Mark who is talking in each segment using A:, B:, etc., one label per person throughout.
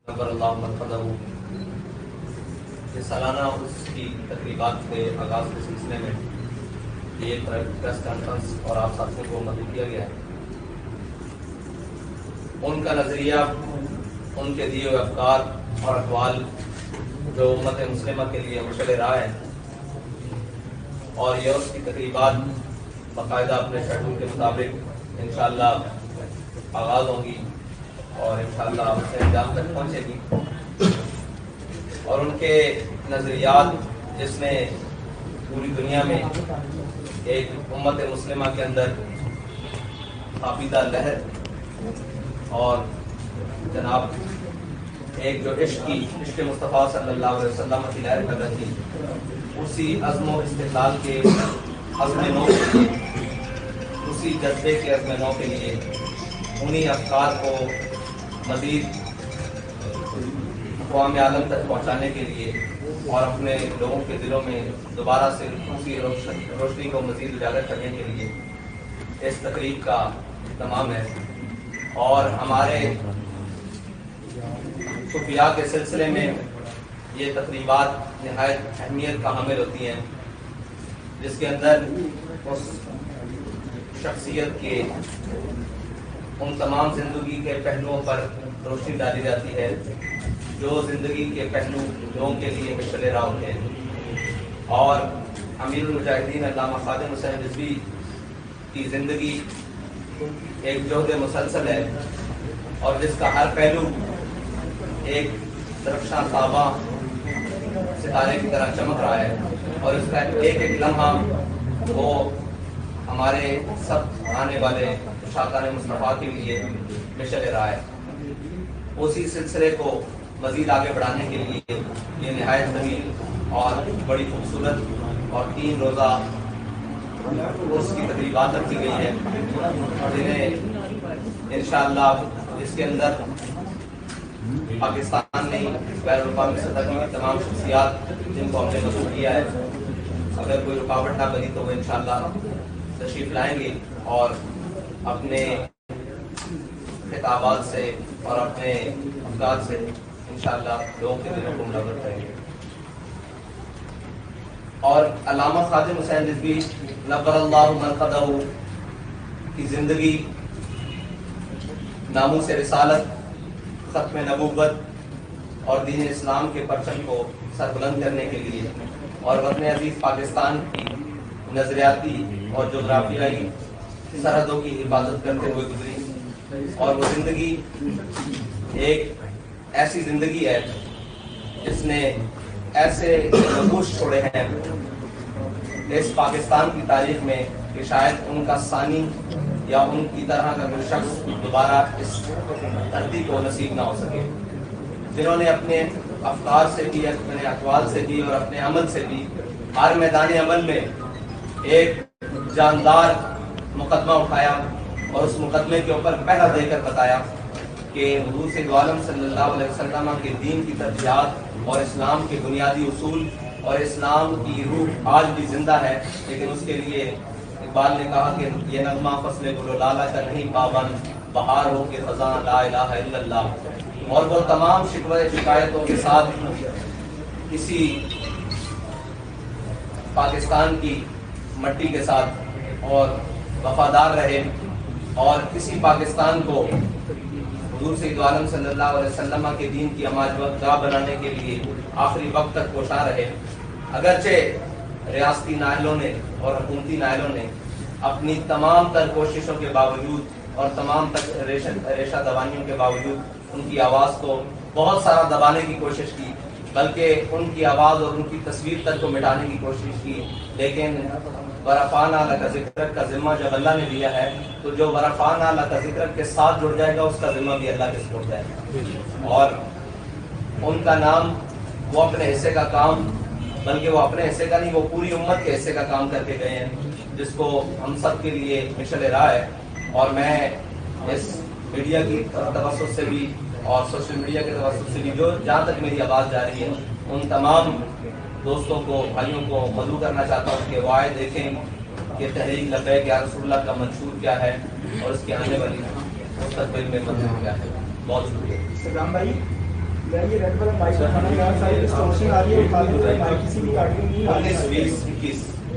A: نبر اللہ مرکزہ یہ سالانہ اس کی تقریبات کے آغاز کے سلسلے میں یہ پریس کانفرنس اور آپ ساتھیوں کو مدعو کیا گیا ہے۔ ان کا نظریہ، ان کے دیے ہوئے افکار اور اقوال جو امت مسلمہ کے لیے مشعل راہ ہے، اور یہ اس کی تقریبات باقاعدہ اپنے شیڈول کے مطابق انشاءاللہ آغاز ہوں گی اور انشاءاللہ اسے انجام تک پہنچے گی۔ اور ان کے نظریات جس نے پوری دنیا میں ایک امت مسلمہ کے اندر عقیدہ لہر اور جناب ایک جو عشق مصطفیٰ صلی اللہ علیہ وسلم کی لہر کر رہی، اسی عزم و استقلال کے عزم نو کے لیے، اسی جذبے کے عزم نو کے لیے، انہی افکار کو مزید اقوام عالم تک پہنچانے کے لیے اور اپنے لوگوں کے دلوں میں دوبارہ سے اسی روشنی کو مزید اجاگر کرنے کے لیے اس تقریب کا اہتمام ہے۔ اور ہمارے صوفیاء کے سلسلے میں یہ تقریبات نہایت اہمیت کا حامل ہوتی ہیں، جس کے اندر اس شخصیت کے ان تمام زندگی کے پہلوؤں پر روشنی ڈالی جاتی ہے جو زندگی کے پہلو لوگوں کے لیے مشعل راہ ہوتے ہیں۔ اور امیر المجاہدین علامہ خادم حسین رضوی کی زندگی ایک جہد مسلسل ہے، اور جس کا ہر پہلو ایک درخشاں تاباں ستارے کی طرح چمک رہا ہے، اور اس کا ایک ایک لمحہ وہ ہمارے سب آنے والے شاکان مصطفیٰ کے لیے مشعل راہ ہے۔ اسی سلسلے کو مزید آگے بڑھانے کے لیے یہ نہایت طویل اور بڑی خوبصورت اور 3 روزہ اس کی تقریبات رکھی گئی ہے، جنہیں انشاءاللہ اس کے اندر پاکستان نے بین الاقوامی سطح کی تمام شخصیات جن کو ہم نے مدعو کیا ہے، اگر کوئی رکاوٹ نہ بنی تو وہ انشاءاللہ تشریف لائیں گے اور اپنے خطابات سے اور اپنے افکار سے انشاءاللہ لوگوں کے دلوں کو منور کریں گے۔ اور علامہ خادم حسین رضوی نبر اللہ مرکزہ کی زندگی ناموس رسالت، ختم نبوت اور دین اسلام کے پرچم کو سربلند کرنے کے لیے اور وطن عزیز پاکستان کی نظریاتی اور جغرافیائی سرحدوں کی حفاظت کرتے ہوئے گزری، اور وہ زندگی ایک ایسی زندگی ہے جس نے ایسے نقوش چھوڑے ہیں اس پاکستان کی تاریخ میں کہ شاید ان کا ثانی یا ان کی طرح کا کوئی شخص دوبارہ اس دھرتی کو نصیب نہ ہو سکے، جنہوں نے اپنے افکار سے بھی، اپنے اقوال سے بھی اور اپنے عمل سے بھی ہر میدان عمل میں ایک جاندار مقدمہ اٹھایا، اور اس مقدمے کے اوپر پہلا دے کر بتایا کہ حضور سید عالم صلی اللہ علیہ وسلم کے دین کی ترجیحات اور اسلام کے بنیادی اصول اور اسلام کی روح آج بھی زندہ ہے، لیکن اس کے لیے اقبال نے کہا کہ یہ نغمہ فصل گل و لالہ کا نہیں پابند، بہار ہو کے خزاں لا الہ الا اللہ۔ اور وہ تمام شکوے شکایتوں کے ساتھ اسی پاکستان کی مٹی کے ساتھ اور وفادار رہے، اور اسی پاکستان کو حضور سید عالم صلی اللہ علیہ وسلم کے دین کی اماجگاہ بنانے کے لیے آخری وقت تک کوشاں رہے۔ اگرچہ ریاستی نااہلوں نے اور حکومتی نااہلوں نے اپنی تمام تر کوششوں کے باوجود اور تمام تک ریشہ دوانیوں کے باوجود ان کی آواز کو بہت سارا دبانے کی کوشش کی، بلکہ ان کی آواز اور ان کی تصویر تک کو مٹانے کی کوشش کی، لیکن ورفعنا لک ذکرک کا ذمہ جب اللہ نے دیا ہے تو جو ورفعنا لک ذکرک کے ساتھ جڑ جائے گا اس کا ذمہ بھی اللہ کے سپرد ہے، اور ان کا نام، وہ اپنے حصے کا کام، بلکہ وہ اپنے حصے کا نہیں، وہ پوری امت کے حصے کا کام کر کے گئے ہیں، جس کو ہم سب کے لیے مشعل راہ ہے۔ اور میں اس میڈیا کی توسط سے بھی اور سوشل میڈیا کے توسط سے بھی جو جہاں تک میری آواز جا رہی ہے ان تمام دوستوں کو، بھائیوں کو مدعو کرنا چاہتا ہوں کہ وہ آئے دیکھیں کہ تحریک لبیک یا رسول اللہ کا منشور کیا ہے اور اس کی آنے والی مستقبل میں منظور کیا ہے۔ بہت شکریہ۔ 19-20-21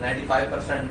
A: 95%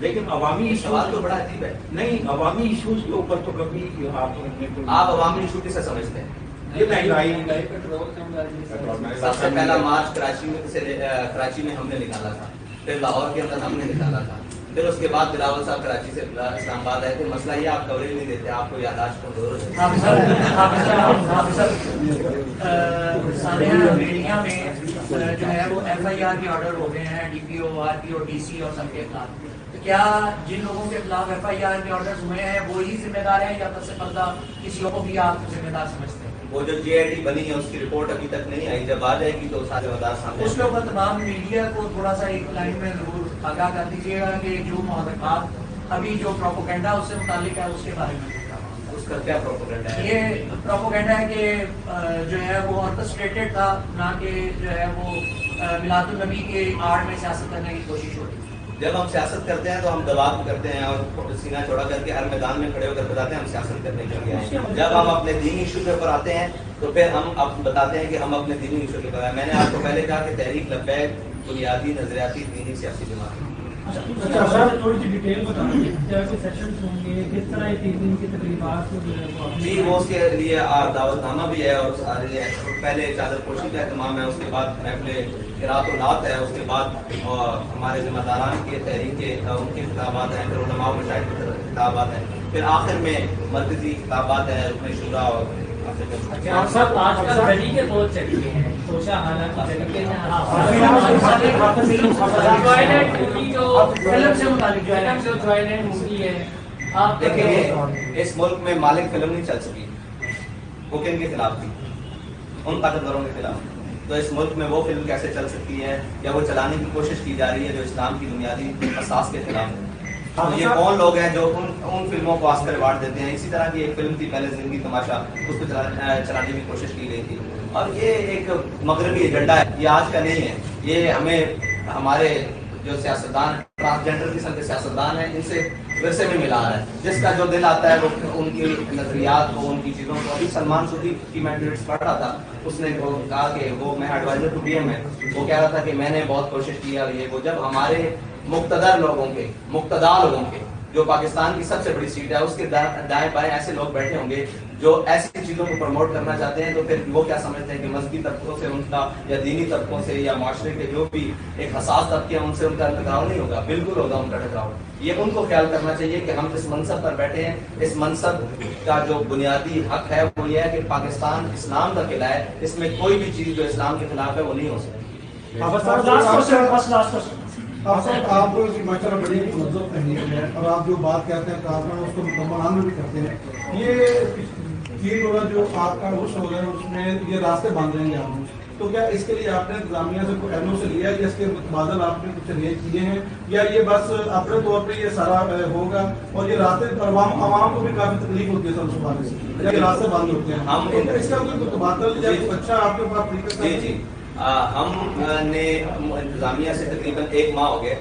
B: لیکن عوامی
A: سوال تو بڑا عجیب ہے.
B: نہیں، عوامی ایشوز کے اوپر تو کبھی
A: آپ عوامی ایشو کسے سمجھتے ہیں؟
B: یہ مہنگائی،
A: سب سے پہلا مارچ کراچی میں ہم نے نکالا تھا، پھر لاہور کے اندر ہم نے نکالا تھا، پھر اس کے بعد بلاول صاحب کراچی سے اسلام آباد آئے تھے. مسئلہ یہ آپ کوریج نہیں دیتے، آپ کو یادداشت کمزور ہو
C: میڈیا میں جو ہے وہ ایف آئی آر کے آرڈر ہو گئے ہیں، ڈی پی او، آر پی او، ڈی سی اور سب کے خلاف. کیا جن لوگوں کے خلاف ایف آئی آر کے آرڈر ہوئے ہیں وہی ذمہ دار ہیں یا پس پردہ کسی کو بھی آپ ذمہ دار سمجھتے ہیں؟
A: وہ جو جی آئی ٹی بنی ہے اس کی رپورٹ ابھی تک نہیں آئی، جب آ جائے گی تو سارے مدار سامنے.
C: اس کے اوپر تمام میڈیا کو تھوڑا سا ایک لائن میں ضرور آگاہ کر دیجیے گا کہ جو محرکات ابھی جو پروپوگنڈا اس سے متعلق ہے اس کے بارے میں.
A: اس کا کیا پروپوگنڈا ہے؟
C: یہ پروپوگنڈا ہے کہ جو ہے وہ آرکسٹریٹڈ تھا، نہ کہ جو ہے وہ میلاد النبی کے آڑ میں سیاست کرنے کی کوشش ہو رہی.
A: جب ہم سیاست کرتے ہیں تو ہم دباؤ کرتے ہیں اور سینہ چوڑا کر کے ہر میدان میں کھڑے ہو کر بتاتے ہیں ہم سیاست کرنے کے لیے آئے ہیں. جب ہم اپنے دینی ایشو کے اوپر آتے ہیں تو پھر ہم بتاتے ہیں کہ ہم اپنے دینی ایشو کے اوپر. میں نے آپ کو پہلے کہا کہ تحریک لبیک بنیادی نظریاتی دینی سیاسی جماعت.
D: تھوڑی سی ڈیٹیل بتائیے کیسے سیشنز ہوں گے، کس طرح یہ 3 دن کی تقریبات جو ہے وہ
A: جی وہ اس کے لیے دعوت نامہ بھی ہے اور پہلے چادر پوشی کا اہتمام ہے، اس کے بعد محفل قرات و نعت ہے، اس کے بعد ہمارے ذمہ داران کے تحریک کے ان کے خطابات ہیں، پھر علماء و مشاہد کے خطابات ہیں، پھر آخر میں مرکزی خطابات ہیں رکن شورا اور
E: سب آج کل طریقے بہت چلے ہیں، سوچا حالانکہ طریقے آپ
A: دیکھیں اس ملک میں مالک فلم نہیں چل سکی، وہ کن کے خلاف تھی؟ ان طاقتوروں کے خلاف. تو اس ملک میں وہ فلم کیسے چل سکتی ہے یا وہ چلانے کی کوشش کی جا رہی ہے جو اسلام کی بنیادی اساس کے خلاف ہے؟ تو یہ کون لوگ ہیں جو ان فلموں کو آسکر ایوارڈ دیتے ہیں؟ اسی طرح کی ایک فلم تھی پہلے زندگی تماشا، اس کو چلانے کی کوشش کی گئی تھی. اور یہ ایک مغربی ایجنڈا ہے، یہ آج کا نہیں ہے. یہ ہمیں ہمارے جو سیاستدان ٹرانسجینڈر قسم کے سیاستدان ہیں ان سے ورثے میں ملا رہا ہے. جس کا جو دل آتا ہے وہ ان کی نظریات کو، ان کی چیزوں کو. ابھی سلمان صوفی کی میں ٹویٹس پڑھ رہا تھا، اس نے کہا کہ وہ میں ایڈوائزر ٹو پی ایم ہے، وہ کہہ رہا تھا کہ میں نے بہت کوشش کی اور یہ وہ. جب ہمارے مقتدر لوگوں کے، مقتدار لوگوں کے، جو پاکستان کی سب سے بڑی سیٹ ہے اس کے دائیں بائیں ایسے لوگ بیٹھے ہوں گے جو ایسی چیزوں کو پروموٹ کرنا چاہتے ہیں، تو پھر وہ کیا سمجھتے ہیں کہ مذہبی طبقوں سے ان کا یا دینی طبقوں سے یا معاشرے کے جو بھی ایک حساس طبقے ہیں ان سے ان کا ٹکراؤ نہیں ہوگا؟ بالکل ہوگا ان کا ٹکراؤ. یہ ان کو خیال کرنا چاہیے کہ ہم جس منصب پر بیٹھے ہیں اس منصب کا جو بنیادی حق ہے وہ یہ ہے کہ پاکستان اسلام کا قلعہ ہے، اس میں کوئی بھی چیز جو اسلام کے خلاف ہے وہ نہیں ہو سکتی.
F: آپ ماشاءاللہ بڑی مہذب تحریر ہے اور آپ جو بات کہتے ہیں کارخانہ اس کو مکمل عمل بھی کرتے ہیں. یہ 3 روزہ جو آپ کا عرص ہو رہا ہے اس میں یہ راستے باندھ رہے ہیں آپ، تو کیا اس کے لیے آپ نے انتظامیہ سے کوئی ایم او سے لیا یا اس کے بادل آپ نے کچھ ریٹ کیے ہیں یا یہ بس اپنے طور پہ یہ سارا ہوگا؟ اور یہ راستے عوام کو بھی کافی تکلیف ہوتی ہے سب صبح سے، یہ راستے بند ہوتے ہیں، ہم اس کا کوئی تبادل یا کچھ اچھا آپ کے پاس طریقہ؟
A: جی جی ہم نے انتظامیہ سے تقریباً 1 ماہ ہو گئے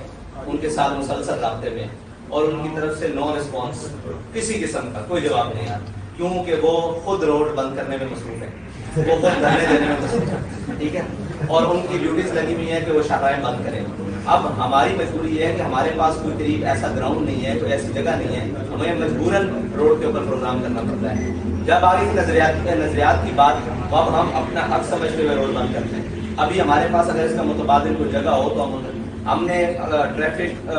A: ان کے ساتھ مسلسل رابطے میں، اور ان کی طرف سے نو رسپانس، کسی قسم کا کوئی جواب نہیں آیا، کیونکہ وہ خود روڈ بند کرنے میں مصروف ہے، وہ خود دھرنے دینے میں مصروف ہے، ٹھیک ہے، اور ان کی ڈیوٹیز لگی ہوئی ہیں کہ وہ شاہراہیں بند کریں. اب ہماری مجبوری یہ ہے کہ ہمارے پاس کوئی قریب ایسا گراؤنڈ نہیں ہے، کوئی ایسی جگہ نہیں ہے، ہمیں مجبوراً روڈ کے اوپر پروگرام کرنا پڑتا ہے. جب آ گئی نظریات کی بات تو اب ہم اپنا حق سمجھتے ہوئے روڈ بند کرتے ہیں. ابھی ہمارے پاس اگر اس کا متبادل کوئی جگہ ہو تو ہم نے ٹریفک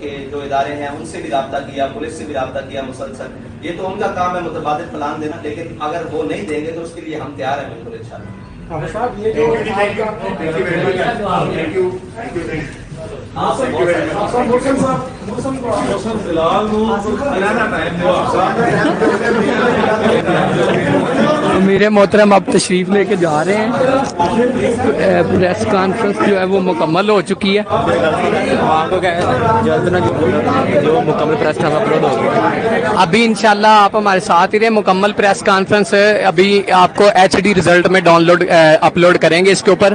A: کے جو ادارے ہیں ان سے بھی رابطہ کیا، پولیس سے بھی رابطہ کیا مسلسل. یہ تو ان کا کام ہے متبادل پلان دینا، لیکن اگر وہ نہیں دیں گے تو اس کے لیے ہم تیار ہیں بالکل انشاءاللہ.
G: میرے محترم اب تشریف لے کے جا رہے ہیں. پریس کانفرنس جو ہے وہ مکمل ہو چکی ہے. جو مکمل پریس کانفرنس اپلوڈ ہو گئی ابھی انشاءاللہ آپ ہمارے ساتھ ہی رہے. مکمل پریس کانفرنس ابھی آپ کو HD ریزلٹ میں ڈاؤن لوڈ اپلوڈ کریں گے اس کے اوپر.